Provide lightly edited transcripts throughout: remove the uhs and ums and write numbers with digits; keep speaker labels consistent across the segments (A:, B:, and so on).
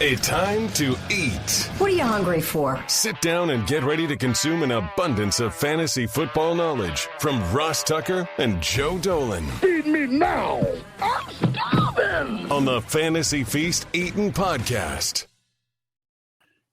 A: A time to eat.
B: What are you hungry for?
A: Sit down and get ready to consume an abundance of fantasy football knowledge from Ross Tucker and Joe Dolan.
C: Feed me now. I'm starving.
A: On the Fantasy Feast Eatin' Podcast.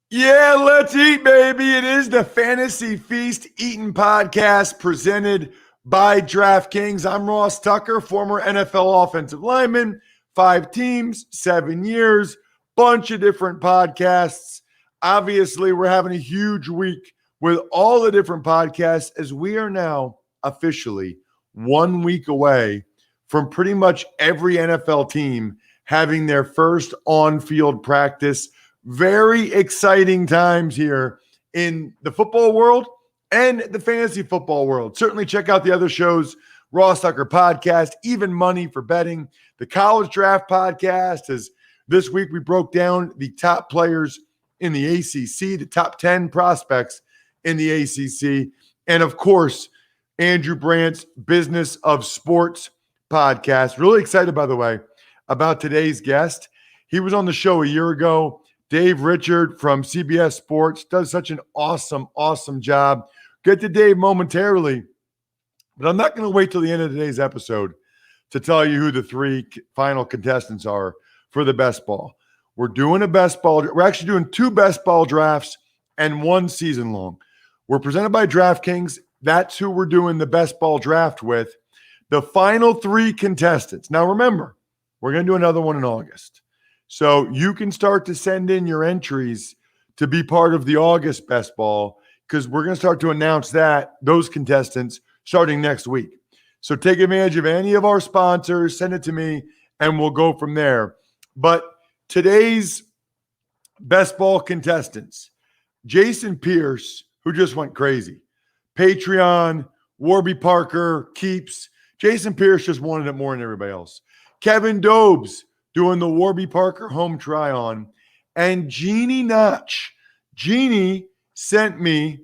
D: Yeah, let's eat, baby. It is the Fantasy Feast Eatin' Podcast presented by DraftKings. I'm Ross Tucker, former NFL offensive lineman, 5 teams, 7 years, bunch of different podcasts. Obviously, we're having a huge week with all the different podcasts as we are now officially 1 week away from pretty much every NFL team having their first on-field practice. Very exciting times here in the football world and the fantasy football world. Certainly check out the other shows, Ross Tucker Podcast, Even Money for Betting, the College Draft Podcast. As this week we broke down the top players in the ACC, the top 10 prospects in the ACC, and of course, Andrew Brandt's Business of Sports Podcast. Really excited, by the way, about today's guest. He was on the show a year ago. Dave Richard from CBS Sports does such an awesome job. Get to Dave momentarily, but I'm not going to wait till the end of today's episode to tell you who the 3 final contestants are for the best ball. We're doing a best ball. We're actually doing 2 best ball drafts and 1 season long. We're presented by DraftKings. That's who we're doing the best ball draft with. The final 3 contestants. Now remember, we're going to do another one in August. So you can start to send in your entries to be part of the August best ball because we're going to start to announce those contestants starting next week. So take advantage of any of our sponsors, send it to me, and we'll go from there. But today's best ball contestants, Jason Pierce, who just went crazy, Patreon, Warby Parker, Keeps. Jason Pierce just wanted it more than everybody else. Kevin Dobes, doing the Warby Parker home try-on, and Jeannie Notch. Jeannie sent me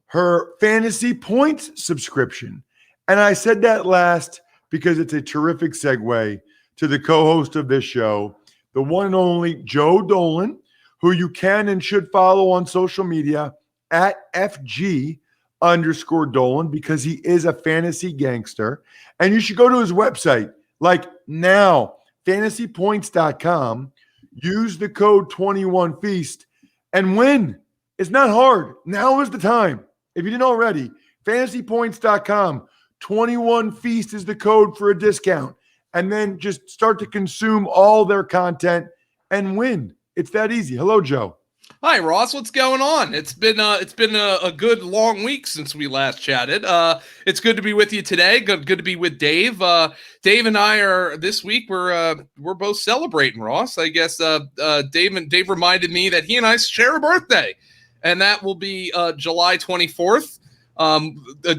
D: her Fantasy Points subscription, and I said that last because it's a terrific segue to the co-host of this show, the one and only Joe Dolan, who you can and should follow on social media at FG_Dolan because he is a fantasy gangster, and you should go to his website like now, fantasypoints.com, use the code 21FEAST and win. It's not hard. Now is the time. If you didn't already, fantasypoints.com, 21FEAST is the code for a discount. And then just start to consume all their content and win. It's that easy. Hello, Joe.
E: Hi, Ross. What's going on? It's been a good long week since we last chatted. It's good to be with you today. Good to be with Dave. Dave and I are this week. We're both celebrating, Ross. I guess Dave reminded me that he and I share a birthday, and that will be July 24th.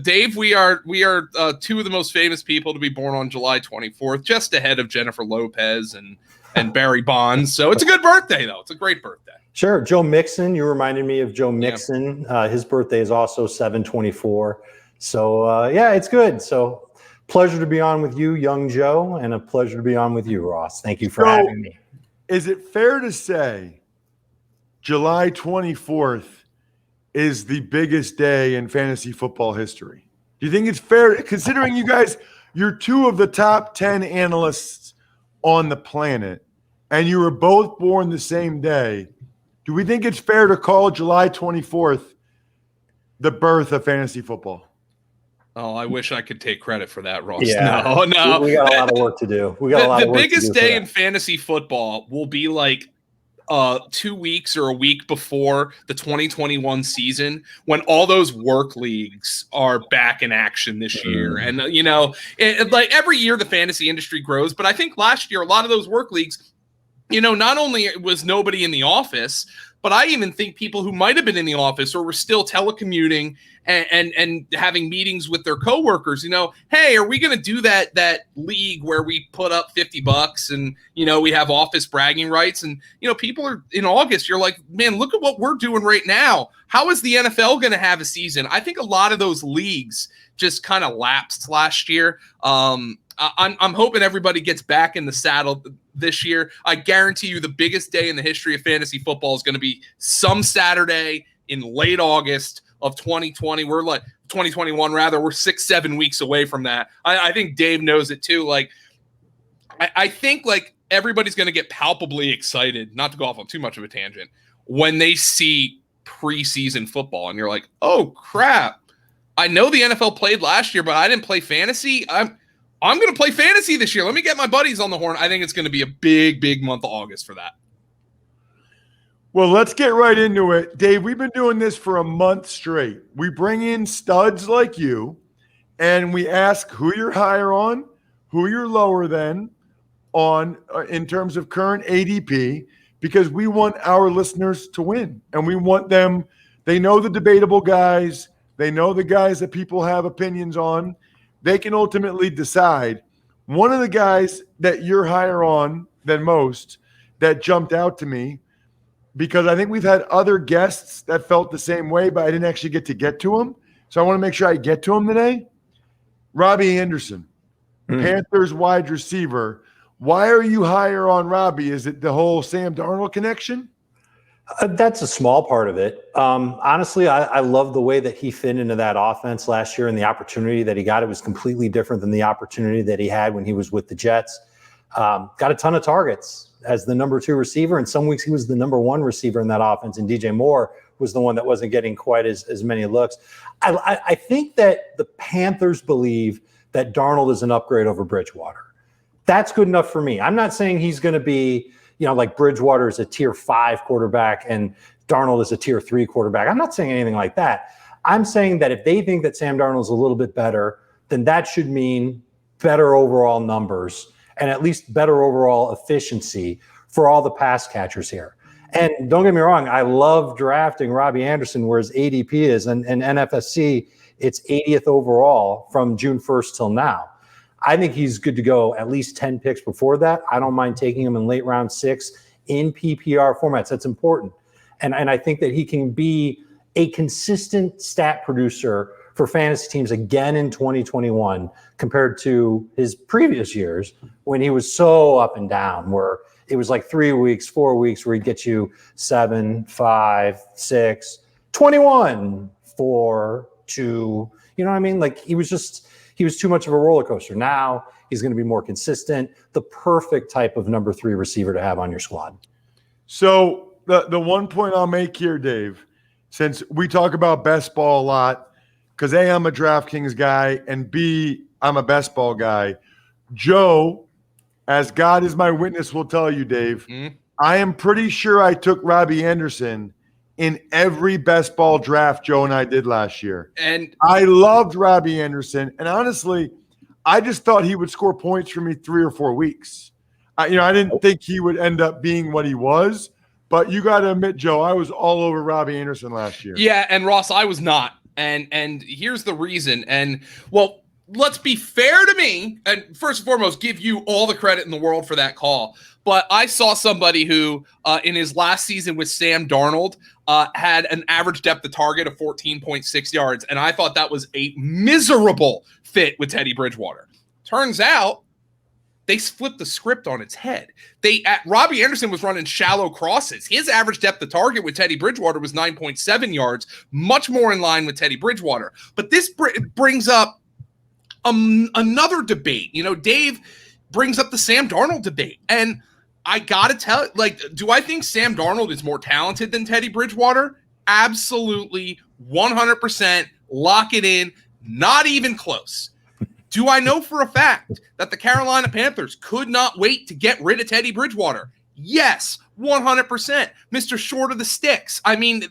E: Dave, we are 2 of the most famous people to be born on July 24th, just ahead of Jennifer Lopez and Barry Bonds. So it's a good birthday, though. It's a great birthday.
F: Sure. Joe Mixon. You reminded me of Joe Mixon. Yeah. His birthday is also 7/24. So, it's good. So pleasure to be on with you, young Joe, and a pleasure to be on with you, Ross. Thank you for having me.
D: Is it fair to say July 24th is the biggest day in fantasy football history? Do you think it's fair, considering you guys, you're 2 of the top 10 analysts on the planet, and you were both born the same day? Do we think it's fair to call July 24th the birth of fantasy football?
E: Oh, I wish I could take credit for that, Ross.
F: Yeah.
E: No.
F: We got a lot of work to do.
E: The biggest day in fantasy football will be like 2 weeks or a week before the 2021 season, when all those work leagues are back in action this year. And, like every year the fantasy industry grows, but I think last year a lot of those work leagues, not only was nobody in the office, but I even think people who might have been in the office or were still telecommuting and having meetings with their coworkers, hey, are we going to do that league where we put up $50 and, we have office bragging rights, and, people are in August, you're like, man, look at what we're doing right now. How is the NFL going to have a season? I think a lot of those leagues just kind of lapsed last year. I'm hoping everybody gets back in the saddle this year. I guarantee you the biggest day in the history of fantasy football is going to be some Saturday in late August of 2020. We're like 2021 rather. We're 6-7 weeks away from that. I think Dave knows it too. Like I think like everybody's going to get palpably excited, not to go off on too much of a tangent, when they see preseason football and you're like, oh crap, I know the NFL played last year, but I didn't play fantasy. I'm going to play fantasy this year. Let me get my buddies on the horn. I think it's going to be a big month of August for that.
D: Well, let's get right into it. Dave, we've been doing this for a month straight. We bring in studs like you, and we ask who you're higher on, who you're lower than on in terms of current ADP, because we want our listeners to win. And we want them, they know the debatable guys, they know the guys that people have opinions on. They can ultimately decide. One of the guys that you're higher on than most that jumped out to me, because I think we've had other guests that felt the same way, but I didn't actually get to him. So I want to make sure I get to him today. Robbie Anderson, Panthers wide receiver. Why are you higher on Robbie? Is it the whole Sam Darnold connection?
F: That's a small part of it. Honestly, I love the way that he fit into that offense last year and the opportunity that he got. It was completely different than the opportunity that he had when he was with the Jets. Got a ton of targets as the number 2 receiver, and some weeks he was the number 1 receiver in that offense, and DJ Moore was the one that wasn't getting quite as many looks. I think that the Panthers believe that Darnold is an upgrade over Bridgewater. That's good enough for me. I'm not saying he's going to be, like Bridgewater is a tier 5 quarterback and Darnold is a tier 3 quarterback. I'm not saying anything like that. I'm saying that if they think that Sam Darnold is a little bit better, then that should mean better overall numbers and at least better overall efficiency for all the pass catchers here. And don't get me wrong, I love drafting Robbie Anderson where his ADP is, and NFFC, it's 80th overall from June 1st till now. I think he's good to go at least 10 picks before that. I don't mind taking him in late round 6 in PPR formats. That's important. And I think that he can be a consistent stat producer for fantasy teams again in 2021 compared to his previous years when he was so up and down, where it was like 3 weeks, 4 weeks where he'd get you 7, 5, 6, 21, 4, 2. You know what I mean? Like he was too much of a roller coaster. Now he's going to be more consistent, the perfect type of number 3 receiver to have on your squad.
D: So the one point I'll make here, Dave, since we talk about best ball a lot, because A, I'm a DraftKings guy, and B, I'm a best ball guy. Joe, as God is my witness, will tell you, Dave, I am pretty sure I took Robbie Anderson in every best ball draft Joe and I did last year. And I loved Robbie Anderson. And honestly, I just thought he would score points for me 3 or 4 weeks. I didn't think he would end up being what he was. But you got to admit, Joe, I was all over Robbie Anderson last year.
E: Yeah, and Ross, I was not. And here's the reason. And, well, let's be fair to me, and first and foremost, give you all the credit in the world for that call. But I saw somebody who, in his last season with Sam Darnold, had an average depth of target of 14.6 yards, and I thought that was a miserable fit with Teddy Bridgewater. Turns out, they flipped the script on its head. Robbie Anderson was running shallow crosses. His average depth of target with Teddy Bridgewater was 9.7 yards, much more in line with Teddy Bridgewater. But this brings up another debate. Dave brings up the Sam Darnold debate. And I got to tell, do I think Sam Darnold is more talented than Teddy Bridgewater? Absolutely, 100%. Lock it in. Not even close. Do I know for a fact that the Carolina Panthers could not wait to get rid of Teddy Bridgewater? Yes, 100%. Mr. Short of the Sticks. I mean,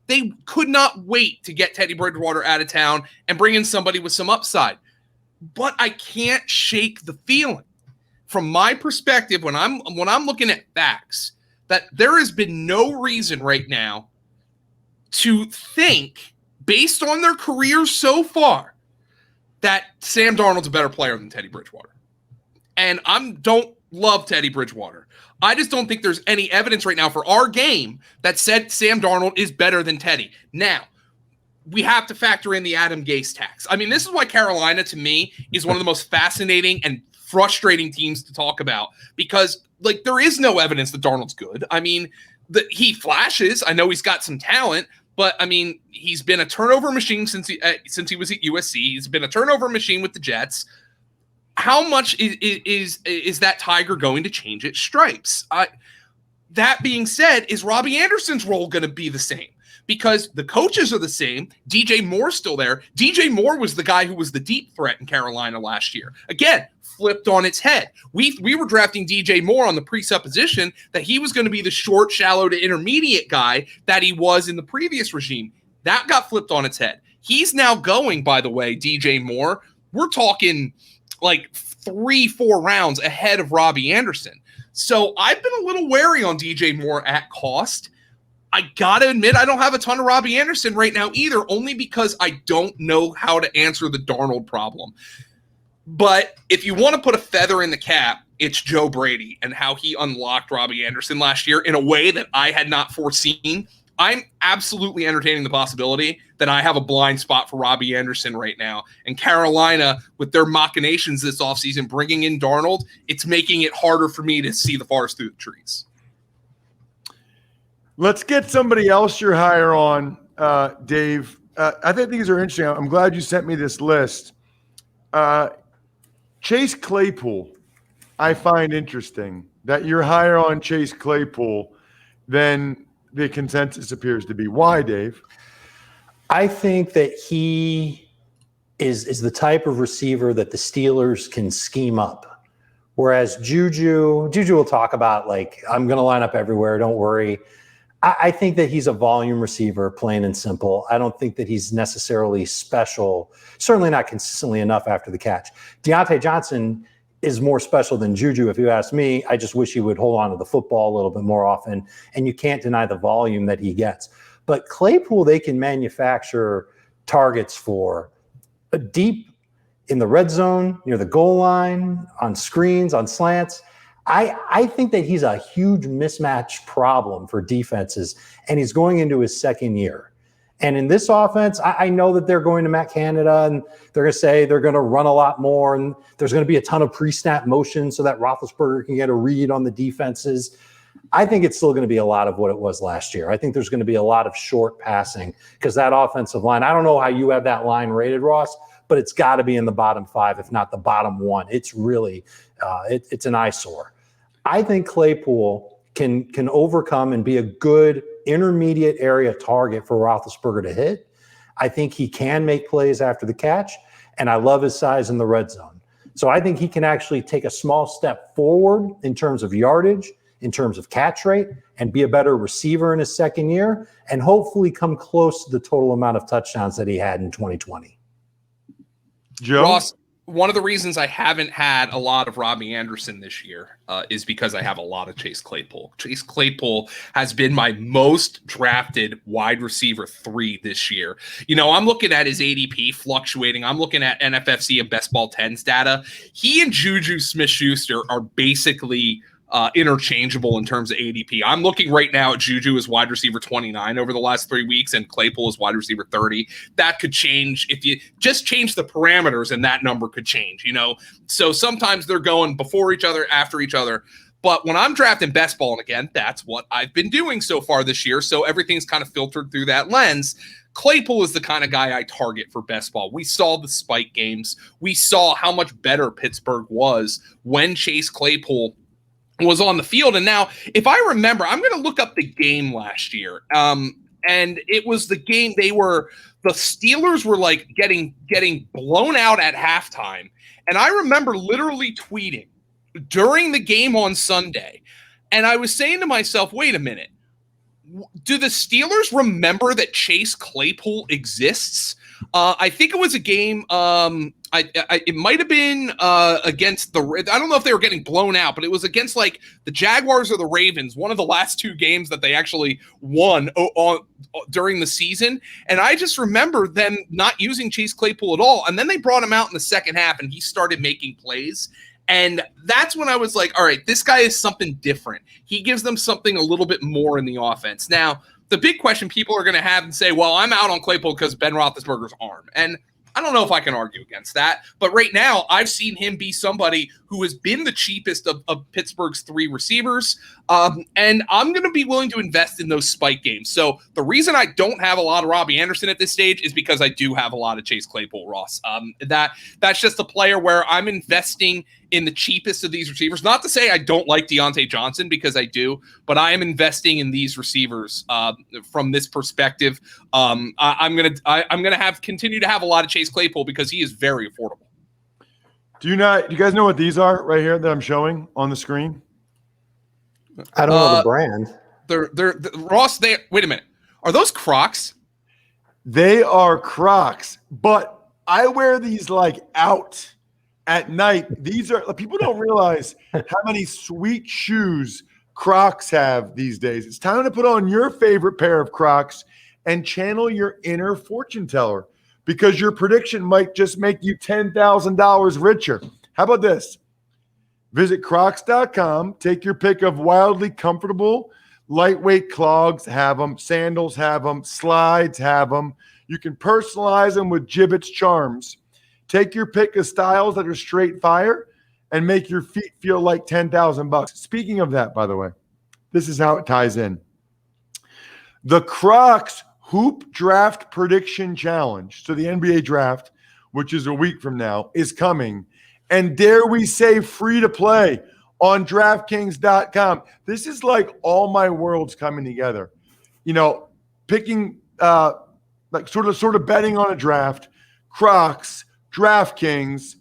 E: they could not wait to get Teddy Bridgewater out of town and bring in somebody with some upside. But I can't shake the feeling from my perspective when I'm looking at facts that there has been no reason right now to think, based on their careers so far, that Sam Darnold's a better player than Teddy Bridgewater. And I don't love Teddy Bridgewater. I just don't think there's any evidence right now for our game that said Sam Darnold is better than Teddy. Now, we have to factor in the Adam Gase tax. I mean, this is why Carolina, to me, is one of the most fascinating and frustrating teams to talk about, because like there is no evidence that Darnold's good. I mean, he flashes. I know he's got some talent, but I mean, he's been a turnover machine since he was at USC. He's been a turnover machine with the Jets. How much is that Tiger going to change its stripes? That being said, is Robbie Anderson's role going to be the same? Because the coaches are the same. DJ Moore's still there. DJ Moore was the guy who was the deep threat in Carolina last year. Again, flipped on its head. We were drafting DJ Moore on the presupposition that he was going to be the short, shallow to intermediate guy that he was in the previous regime. That got flipped on its head. He's now going, by the way, DJ Moore. We're talking like 3-4 rounds ahead of Robbie Anderson. So I've been a little wary on DJ Moore at cost. I got to admit, I don't have a ton of Robbie Anderson right now either, only because I don't know how to answer the Darnold problem. But if you want to put a feather in the cap, it's Joe Brady and how he unlocked Robbie Anderson last year in a way that I had not foreseen. I'm absolutely entertaining the possibility that I have a blind spot for Robbie Anderson right now. And Carolina, with their machinations this offseason, bringing in Darnold, it's making it harder for me to see the forest through the trees.
D: Let's get somebody else you're higher on, Dave. I think these are interesting. I'm glad you sent me this list. Chase Claypool, I find interesting that you're higher on Chase Claypool than the consensus appears to be. Why, Dave?
F: I think that he is the type of receiver that the Steelers can scheme up. Whereas Juju will talk about, like, I'm going to line up everywhere, don't worry. I think that he's a volume receiver, plain and simple. I don't think that he's necessarily special, certainly not consistently enough after the catch. Deontay Johnson is more special than Juju, if you ask me. I just wish he would hold on to the football a little bit more often, and you can't deny the volume that he gets. But Claypool, they can manufacture targets for deep in the red zone, near the goal line, on screens, on slants. I think that he's a huge mismatch problem for defenses, and he's going into his second year. And in this offense, I know that they're going to Matt Canada, and they're going to say they're going to run a lot more, and there's going to be a ton of pre-snap motion so that Roethlisberger can get a read on the defenses. I think it's still going to be a lot of what it was last year. I think there's going to be a lot of short passing because that offensive line, I don't know how you have that line rated, Ross, but it's got to be in the bottom 5, if not the bottom 1. It's really it's an eyesore. I think Claypool can overcome and be a good intermediate area target for Roethlisberger to hit. I think he can make plays after the catch, and I love his size in the red zone. So I think he can actually take a small step forward in terms of yardage, in terms of catch rate, and be a better receiver in his second year, and hopefully come close to the total amount of touchdowns that he had in 2020.
D: Joe?
E: Ross, one of the reasons I haven't had a lot of Robbie Anderson this year is because I have a lot of Chase Claypool. Chase Claypool has been my most drafted wide receiver 3 this year. You know, I'm looking at his ADP fluctuating. I'm looking at NFFC and Best Ball 10s data. He and Juju Smith-Schuster are basically interchangeable in terms of ADP. I'm looking right now at Juju as wide receiver 29 over the last 3 weeks and Claypool as wide receiver 30. That could change if you just change the parameters, and that number could change, you know? So sometimes they're going before each other, after each other. But when I'm drafting best ball, and again, that's what I've been doing so far this year, so everything's kind of filtered through that lens. Claypool is the kind of guy I target for best ball. We saw the spike games. We saw how much better Pittsburgh was when Chase Claypool was on the field. And now, if I remember, I'm going to look up the game last year. And it was the game the Steelers were like getting blown out at halftime. And I remember literally tweeting during the game on Sunday. And I was saying to myself, wait a minute, do the Steelers remember that Chase Claypool exists? I think it was a game. It might have been against I don't know if they were getting blown out, but it was against like the Jaguars or the Ravens, one of the last 2 games that they actually won during the season. And I just remember them not using Chase Claypool at all. And then they brought him out in the second half, and he started making plays. And that's when I was like, all right, this guy is something different. He gives them something a little bit more in the offense. Now, the big question people are going to have and say, well, I'm out on Claypool because Ben Roethlisberger's arm. And I don't know if I can argue against that. But right now, I've seen him be somebody who has been the cheapest of Pittsburgh's 3 receivers. And I'm going to be willing to invest in those spike games. So the reason I don't have a lot of Robbie Anderson at this stage is because I do have a lot of Chase Claypool, Ross. That's just a player where I'm investing in the cheapest of these receivers. Not to say I don't like Deontay Johnson, because I do, but I am investing in these receivers from this perspective. I'm gonna continue to have a lot of Chase Claypool because he is very affordable.
D: Do you guys know what these are right here that I'm showing on the screen?
F: I don't know the brand.
E: They're Ross. Wait a minute. Are those Crocs?
D: They are Crocs, but I wear these like out at night. These are, people don't realize how many sweet shoes Crocs have these days. It's time to put on your favorite pair of Crocs and channel your inner fortune teller, because your prediction might just make you $10,000 richer. How about this? Visit crocs.com, take your pick of wildly comfortable, lightweight clogs, have them, sandals, have them, slides, have them. You can personalize them with Gibbet's charms. Take your pick of styles that are straight fire and make your feet feel like $10,000. Speaking of that, by the way, this is how it ties in. The Crocs Hoop Draft Prediction Challenge, so the NBA draft, which is a week from now, is coming. And dare we say free to play on DraftKings.com. This is like all my worlds coming together. You know, picking like sort of betting on a draft, Crocs, DraftKings,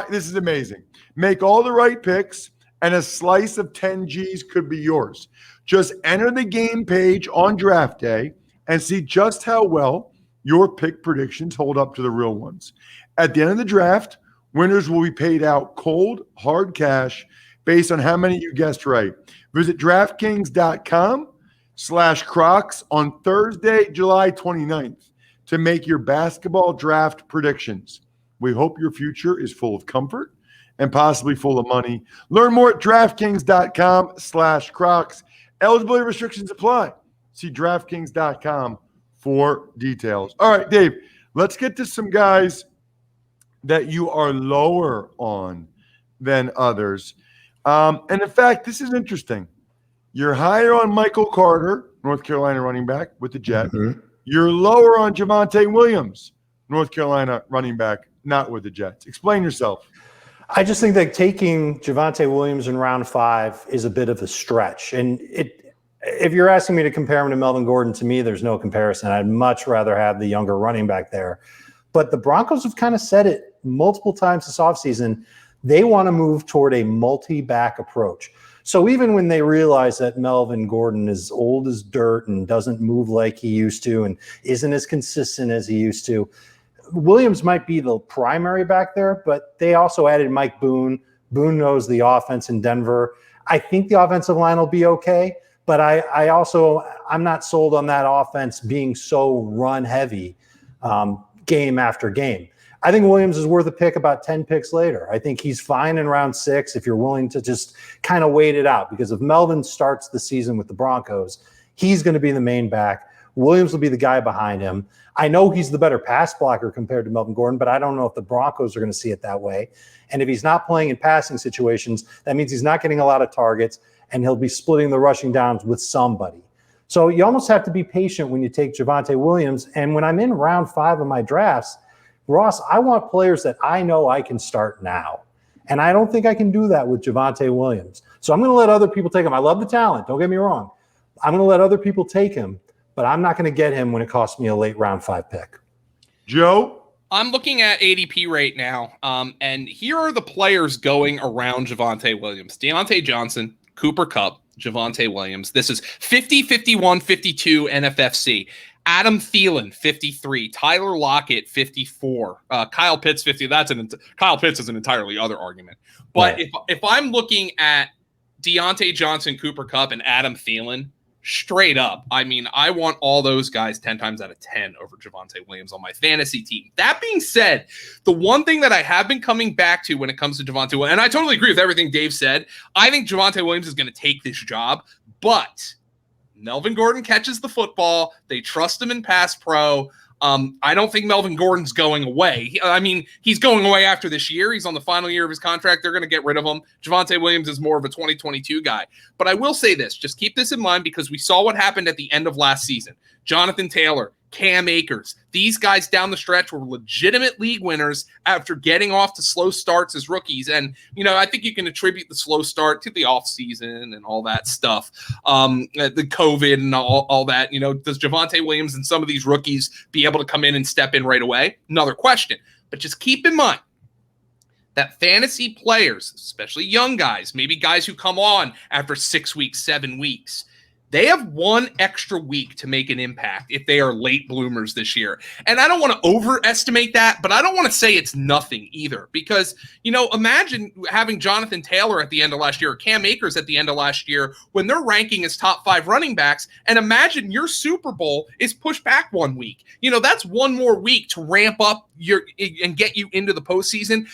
D: this is amazing. Make all the right picks, and a slice of 10 G's could be yours. Just enter the game page on draft day and see just how well your pick predictions hold up to the real ones. At the end of the draft, winners will be paid out cold, hard cash based on how many you guessed right. Visit DraftKings.com/Crocs on Thursday, July 29th to make your basketball draft predictions. We hope your future is full of comfort and possibly full of money. Learn more at DraftKings.com/Crocs. Eligibility restrictions apply. See DraftKings.com for details. All right, Dave, let's get to some guys that you are lower on than others. And in fact, this is interesting. You're higher on Michael Carter, North Carolina running back with the Jets. Mm-hmm. You're lower on Javonte Williams, North Carolina running back, not with the Jets. Explain yourself.
F: I just think that taking Javonte Williams in round 5 is a bit of a stretch. And if you're asking me to compare him to Melvin Gordon, to me, there's no comparison. I'd much rather have the younger running back there. But the Broncos have kind of said it multiple times this offseason. They want to move toward a multi-back approach. So even when they realize that Melvin Gordon is old as dirt and doesn't move like he used to and isn't as consistent as he used to, Williams might be the primary back there, but they also added Mike Boone. Boone knows the offense in Denver. I think the offensive line will be okay, but I'm not sold on that offense being so run heavy game after game. I think Williams is worth a pick about 10 picks later. I think he's fine in round 6 if you're willing to just kind of wait it out, because if Melvin starts the season with the Broncos, he's going to be the main back. Williams will be the guy behind him. I know he's the better pass blocker compared to Melvin Gordon, but I don't know if the Broncos are going to see it that way. And if he's not playing in passing situations, that means he's not getting a lot of targets, and he'll be splitting the rushing downs with somebody. So you almost have to be patient when you take Javonte Williams. And when I'm in round 5 of my drafts, Ross, I want players that I know I can start now. And I don't think I can do that with Javonte Williams. So I'm going to let other people take him. I love the talent. Don't get me wrong. I'm going to let other people take him, but I'm not going to get him when it costs me a late round 5 pick.
D: Joe?
E: I'm looking at ADP right now, and here are the players going around Javonte Williams. Deontay Johnson, Cooper Kupp, Javonte Williams. This is 50, 51, 52 NFFC. Adam Thielen, 53. Tyler Lockett, 54. Kyle Pitts, 50. Kyle Pitts is an entirely other argument. But right. if I'm looking at Deontay Johnson, Cooper Kupp, and Adam Thielen, straight up, I mean, I want all those guys 10 times out of 10 over Javonte Williams on my fantasy team. That being said, the one thing that I have been coming back to when it comes to Javonte Williams, and I totally agree with everything Dave said, I think Javonte Williams is going to take this job, but Melvin Gordon catches the football. They trust him in pass pro. I don't think Melvin Gordon's going away. I mean, he's going away after this year. He's on the final year of his contract. They're going to get rid of him. Javonte Williams is more of a 2022 guy. But I will say this. Just keep this in mind because we saw what happened at the end of last season. Jonathan Taylor, Cam Akers, these guys down the stretch were legitimate league winners after getting off to slow starts as rookies. And, I think you can attribute the slow start to the offseason and all that stuff, the COVID and all that. Does Javonte Williams and some of these rookies be able to come in and step in right away? Another question. But just keep in mind that fantasy players, especially young guys, maybe guys who come on after 6 weeks, 7 weeks, they have one extra week to make an impact if they are late bloomers this year. And I don't want to overestimate that, but I don't want to say it's nothing either because, imagine having Jonathan Taylor at the end of last year or Cam Akers at the end of last year when they're ranking as top 5 running backs, and imagine your Super Bowl is pushed back 1 week. That's one more week to ramp up and get you into the postseason.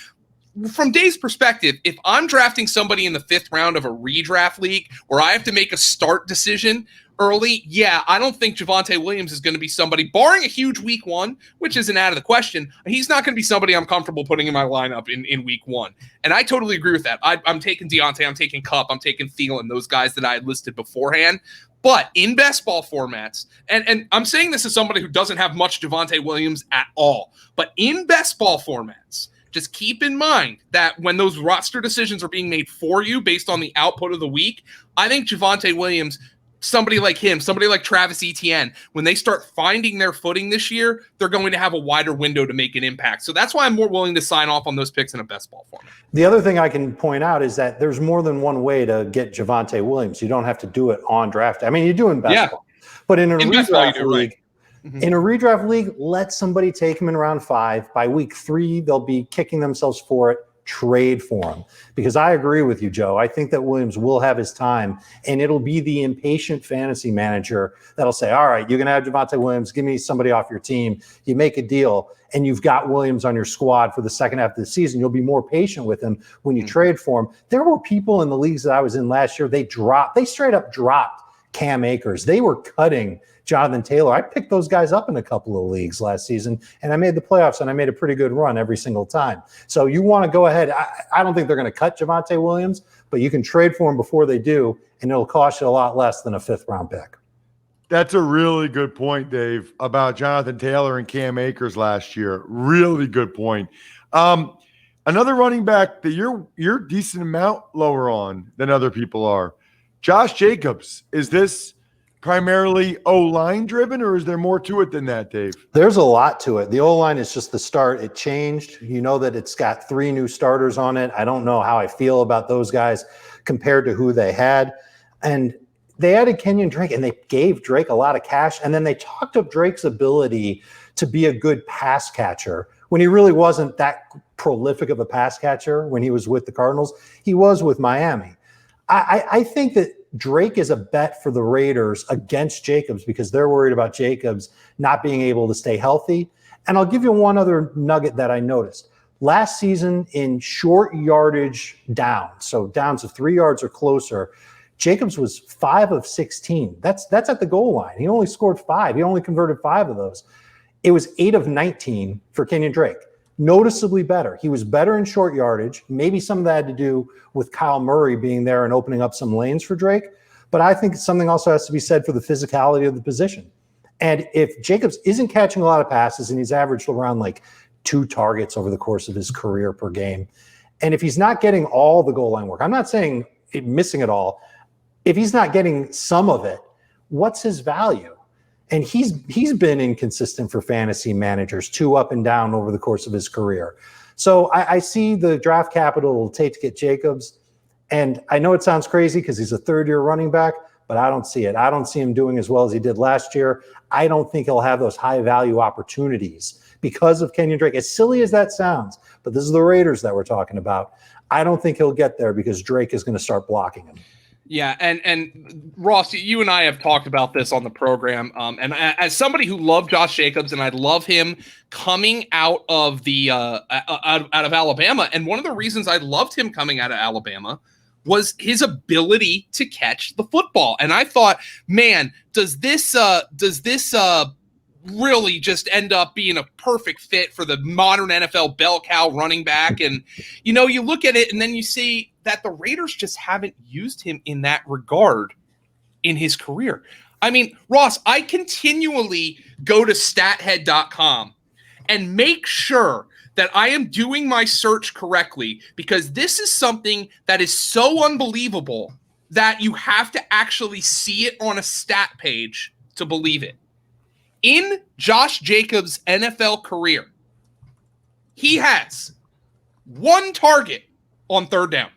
E: From Dave's perspective, if I'm drafting somebody in the 5th round of a redraft league where I have to make a start decision early, I don't think Javonte Williams is going to be somebody, barring a huge week 1, which isn't out of the question. He's not going to be somebody I'm comfortable putting in my lineup in week 1. And I totally agree with that. I'm taking Deontay, I'm taking Kupp, I'm taking Thielen, those guys that I had listed beforehand. But in best ball formats, and I'm saying this as somebody who doesn't have much Javonte Williams at all, but in best ball formats, just keep in mind that when those roster decisions are being made for you based on the output of the week, I think Javonte Williams, somebody like him, somebody like Travis Etienne, when they start finding their footing this year, they're going to have a wider window to make an impact. So that's why I'm more willing to sign off on those picks in a best ball format.
F: The other thing I can point out is that there's more than one way to get Javonte Williams. You don't have to do it on draft. I mean, you do in best ball, but in a redraft league, right? In a redraft league, let somebody take him in round 5. By week 3, they'll be kicking themselves for it. Trade for him. Because I agree with you, Joe. I think that Williams will have his time, and it'll be the impatient fantasy manager that'll say, all right, you're going to have Javonte Williams. Give me somebody off your team. You make a deal, and you've got Williams on your squad for the second half of the season. You'll be more patient with him when you trade for him. There were people in the leagues that I was in last year, they straight up dropped Cam Akers. They were cutting Jonathan Taylor. I picked those guys up in a couple of leagues last season, and I made the playoffs, and I made a pretty good run every single time. So you want to go ahead. I don't think they're going to cut Javonte Williams, but you can trade for him before they do, and it'll cost you a lot less than a 5th-round pick.
D: That's a really good point, Dave, about Jonathan Taylor and Cam Akers last year. Really good point. Another running back that you're decent amount lower on than other people are, Josh Jacobs. Is this primarily O-line driven, or is there more to it than that, Dave?
F: There's a lot to it. The O-line is just the start. It changed. You know that it's got 3 new starters on it. I don't know how I feel about those guys compared to who they had. And they added Kenyon Drake, and they gave Drake a lot of cash. And then they talked up Drake's ability to be a good pass catcher when he really wasn't that prolific of a pass catcher when he was with the Cardinals. He was with Miami. I think that Drake is a bet for the Raiders against Jacobs because they're worried about Jacobs not being able to stay healthy. And I'll give you one other nugget that I noticed. Last season in short yardage downs, so downs of 3 yards or closer, Jacobs was 5 of 16. That's at the goal line. He only scored 5. He only converted 5 of those. It was 8 of 19 for Kenyon Drake. Noticeably better. He was better in short yardage. Maybe some of that had to do with Kyle Murray being there and opening up some lanes for Drake. But I think something also has to be said for the physicality of the position. And if Jacobs isn't catching a lot of passes, and he's averaged around like 2 targets over the course of his career per game, and if he's not getting all the goal line work, I'm not saying missing it all. If he's not getting some of it, what's his value? And he's been inconsistent for fantasy managers, 2 up and down over the course of his career. So I see the draft capital it'll take to get Jacobs. And I know it sounds crazy because he's a 3rd-year running back, but I don't see it. I don't see him doing as well as he did last year. I don't think he'll have those high-value opportunities because of Kenyon Drake. As silly as that sounds, but this is the Raiders that we're talking about. I don't think he'll get there because Drake is going to start blocking him.
E: Yeah, and Ross, you and I have talked about this on the program, and as somebody who loved Josh Jacobs, and I love him coming out of the out of Alabama, and one of the reasons I loved him coming out of Alabama was his ability to catch the football. And I thought, man, does this really just end up being a perfect fit for the modern NFL bell cow running back? And, you look at it and then you see that the Raiders just haven't used him in that regard in his career. I mean, Ross, I continually go to stathead.com and make sure that I am doing my search correctly, because this is something that is so unbelievable that you have to actually see it on a stat page to believe it. In Josh Jacobs' NFL career, he has one target on third down.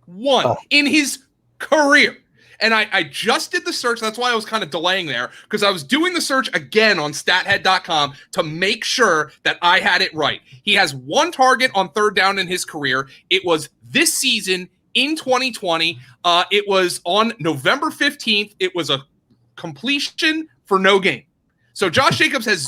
E: One in his career. And I just did the search. That's why I was kind of delaying there, because I was doing the search again on stathead.com to make sure that I had it right. He has one target on third down in his career. It was this season in 2020. It was on November 15th. It was a completion for no gain. So Josh Jacobs has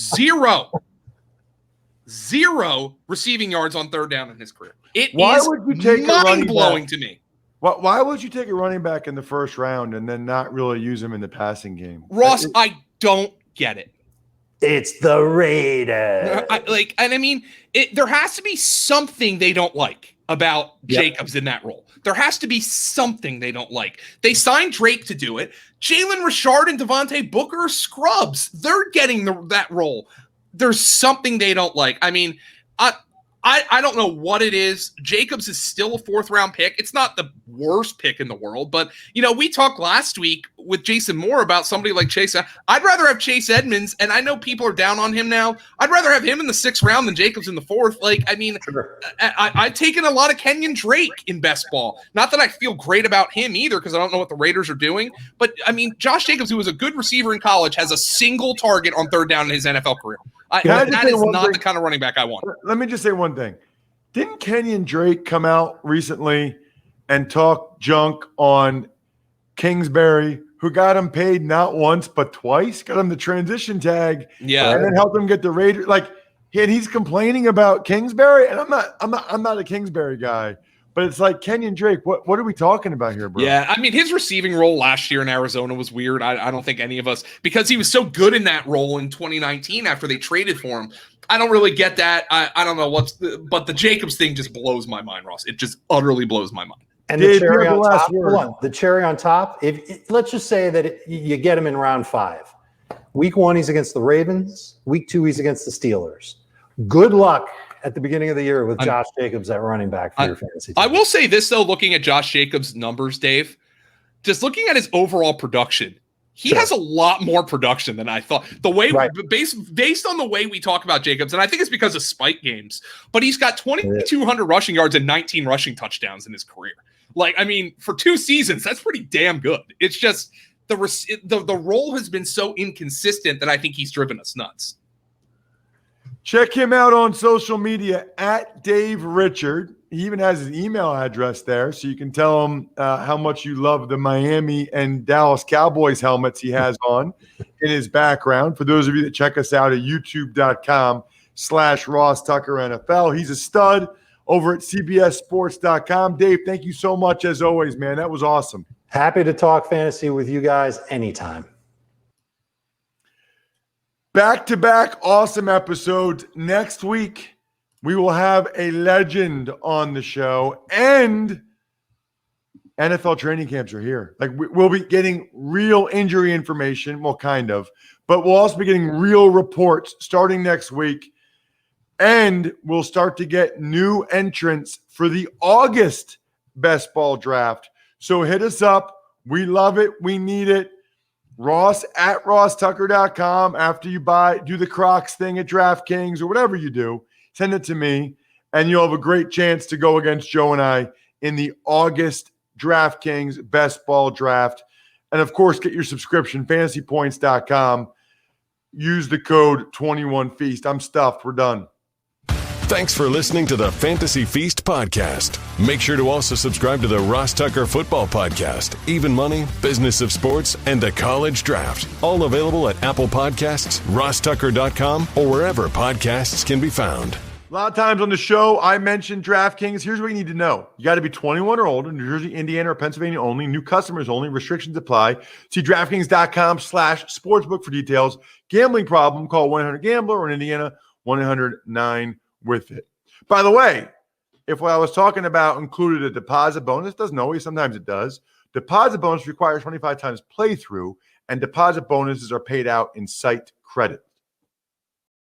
E: zero receiving yards on third down in his career. It is mind-blowing to me.
D: Why would you take a running back in the first round and then not really use him in the passing game?
E: Ross, I don't get it.
F: It's the Raiders.
E: There has to be something they don't like about Jacobs in that role. There has to be something they don't like. They signed Drake to do it. Jalen Richard and Devontae Booker are scrubs. They're getting that role. There's something they don't like. I mean, I don't know what it is. Jacobs is still a fourth-round pick. It's not the worst pick in the world, but, we talked last week with Jason Moore about somebody like Chase. I'd rather have Chase Edmonds, and I know people are down on him now. I'd rather have him in the sixth round than Jacobs in the fourth. Sure. I've taken a lot of Kenyon Drake in best ball. Not that I feel great about him either, because I don't know what the Raiders are doing. But, Josh Jacobs, who was a good receiver in college, has a single target on third down in his NFL career. That is not the kind of running back I want.
D: Let me just say one thing. Didn't Kenyon Drake come out recently and talk junk on Kingsbury, who got him paid not once but twice, got him the transition tag, and then helped him get the Raiders? And he's complaining about Kingsbury, and I'm not a Kingsbury guy. But it's like, Kenyon Drake, what are we talking about here, bro?
E: Yeah, his receiving role last year in Arizona was weird. I don't think any of us, because he was so good in that role in 2019 after they traded for him. I don't really get that. I don't know but the Jacobs thing just blows my mind, Ross. It just utterly blows my mind.
F: And the cherry on top, hold on. The cherry on top, let's just say that you get him in round 5. Week 1, he's against the Ravens. Week 2, he's against the Steelers. Good luck at the beginning of the year with Josh Jacobs at running back for your fantasy team.
E: I will say this, though, looking at Josh Jacobs' numbers, Dave, just looking at his overall production, he has a lot more production than I thought. The way based on the way we talk about Jacobs, and I think it's because of spike games, but he's got 2,200 rushing yards and 19 rushing touchdowns in his career. For 2 seasons, that's pretty damn good. It's just the role has been so inconsistent that I think he's driven us nuts.
D: Check him out on social media at Dave Richard. He even has his email address there, so you can tell him how much you love the Miami and Dallas Cowboys helmets he has on in his background. For those of you that check us out at youtube.com/Ross Tucker NFL, he's a stud over at CBSSports.com. Dave, thank you so much as always, man. That was awesome.
F: Happy to talk fantasy with you guys anytime.
D: Back-to-back awesome episodes. Next week, we will have a legend on the show, and NFL training camps are here. We'll be getting real injury information, well, kind of, but we'll also be getting real reports starting next week, and we'll start to get new entrants for the August best ball draft. So hit us up. We love it. We need it. Ross at RossTucker.com. After you do the Crocs thing at DraftKings or whatever you do, send it to me, and you'll have a great chance to go against Joe and I in the August DraftKings best ball draft. And, of course, get your subscription, fantasypoints.com. Use the code 21FEAST. I'm stuffed. We're done.
A: Thanks for listening to the Fantasy Feast podcast. Make sure to also subscribe to the Ross Tucker Football Podcast, Even Money, Business of Sports, and the College Draft. All available at Apple Podcasts, RossTucker.com, or wherever podcasts can be found.
D: A lot of times on the show, I mentioned DraftKings. Here's what you need to know. You got to be 21 or older, New Jersey, Indiana, or Pennsylvania only. New customers only. Restrictions apply. See DraftKings.com/sportsbook for details. Gambling problem, call 1-800-GAMBLER, or in Indiana, 1-800-9-WITH-IT. By the way, if what I was talking about included a deposit bonus, doesn't always, sometimes it does. Deposit bonus requires 25 times playthrough, and deposit bonuses are paid out in site credit.